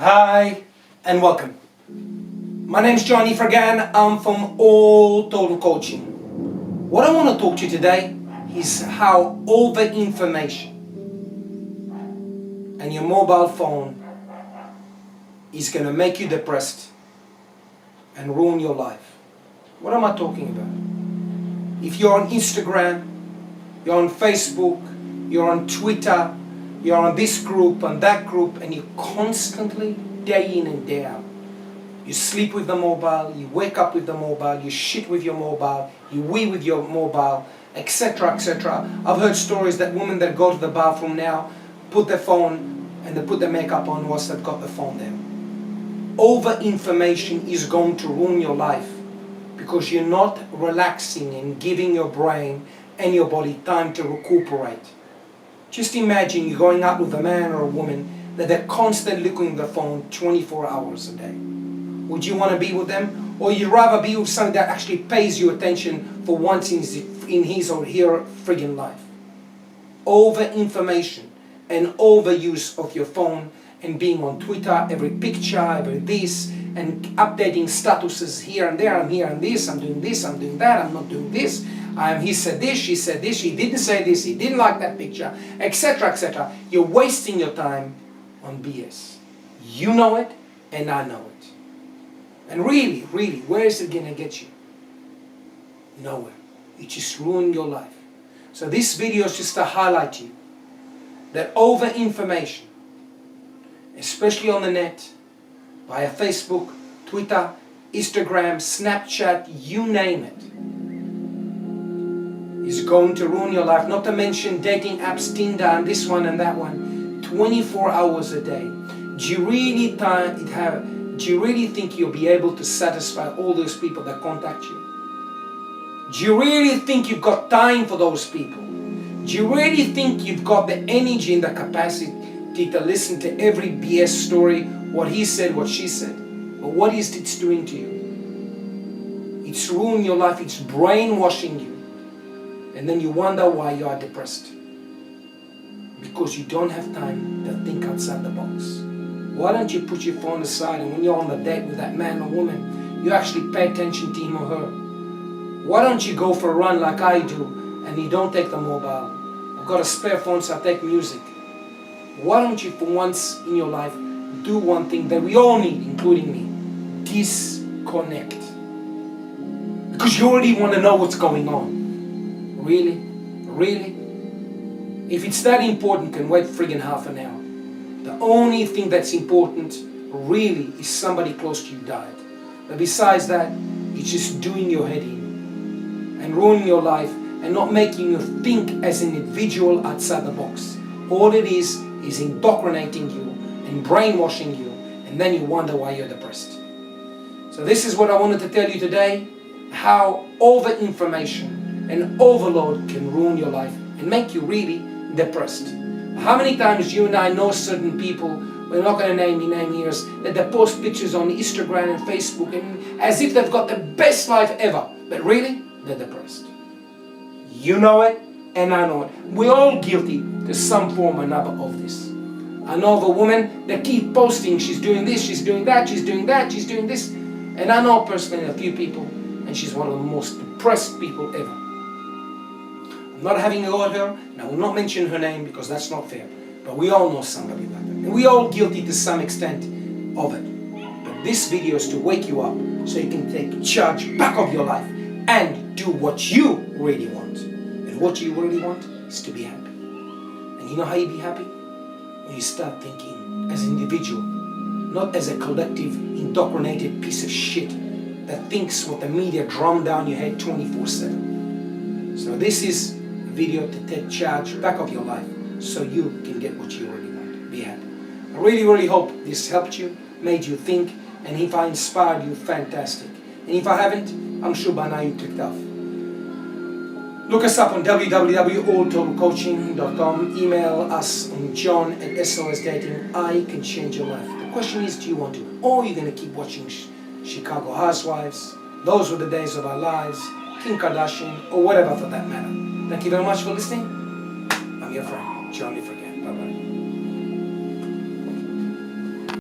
Hi and welcome. My name's Johnny Fragan. I'm from All Total Coaching. What I want to talk to you today is how over-information and your mobile phone is going to make you depressed and ruin your life. What am I talking about? If you're on Instagram, you're on Facebook, you're on Twitter, you're on this group and that group, and you constantly, day in and day out, you sleep with the mobile, you wake up with the mobile, you shit with your mobile, you wee with your mobile, etc., etc. I've heard stories that women that go to the bathroom now put their phone and they put their makeup on whilst they've got the phone there. Over-information is going to ruin your life because you're not relaxing and giving your brain and your body time to recuperate. Just imagine you're going out with a man or a woman that they're constantly looking at the phone 24 hours a day. Would you want to be with them? Or you'd rather be with someone that actually pays you attention for once in his or her friggin' life? Over-information and overuse of your phone and being on Twitter, every picture, every this, and updating statuses here and there, I'm here and this, I'm doing this, I'm doing that, I'm not doing this, he said this, she said this, he didn't say this, he didn't like that picture, etc., etc. You're wasting your time on BS. You know it, and I know it. And really, where is it going to get you? Nowhere. It just ruined your life. So this video is just to highlight you that over-information, especially on the net, via Facebook, Twitter, Instagram, Snapchat, you name it, is going to ruin your life. Not to mention dating apps, Tinder, and this one and that one, 24 hours a day. Do you really think you'll be able to satisfy all those people that contact you? Do you really think you've got time for those people? Do you really think you've got the energy and the capacity to listen to every BS story, what he said, what she said? But what is it doing to you? It's ruining your life, it's brainwashing you. And then you wonder why you are depressed. Because you don't have time to think outside the box. Why don't you put your phone aside, and when you're on the date with that man or woman, you actually pay attention to him or her? Why don't you go for a run like I do, and you don't take the mobile? I've got a spare phone, so I take music. Why don't you, for once in your life, do one thing that we all need, including me? Disconnect. Because you already want to know what's going on. Really? Really? If it's that important, can wait friggin' half an hour. The only thing that's important, really, is somebody close to you died. But besides that, it's just doing your head in and ruining your life and not making you think as an individual outside the box. All it is indoctrinating you and brainwashing you, and then you wonder why you're depressed. So this is what I wanted to tell you today, how over-information and overload can ruin your life and make you really depressed. How many times you and I know certain people, we're not going to name any name here, that they post pictures on Instagram and Facebook and as if they've got the best life ever, but really, they're depressed. You know it, and I know it. We're all guilty to some form or another of this. I know of a woman that keeps posting, she's doing this, she's doing that, she's doing that, she's doing this. And I know personally a few people, and she's one of the most depressed people ever. I'm not having a go at her, and I will not mention her name because that's not fair. But we all know somebody like that. And we're all guilty to some extent of it. But this video is to wake you up so you can take charge back of your life and do what you really want. And what you really want is to be happy. And you know how you be happy? When you start thinking as an individual, not as a collective, indoctrinated piece of shit that thinks what the media drum down your head 24/7. So this is a video to take charge back of your life so you can get what you really want. Be happy. I really hope this helped you, made you think, and if I inspired you, fantastic. And if I haven't, I'm sure by now you clicked off. Look us up on www.alltotalcoaching.com. Email us on john@SOSdating. I can change your life. The question is, do you want to? Or are you going to keep watching Chicago Housewives, Those Were the Days of Our Lives, Kim Kardashian, or whatever for that matter? Thank you very much for listening. I'm your friend, Johnny Fragan. Bye-bye.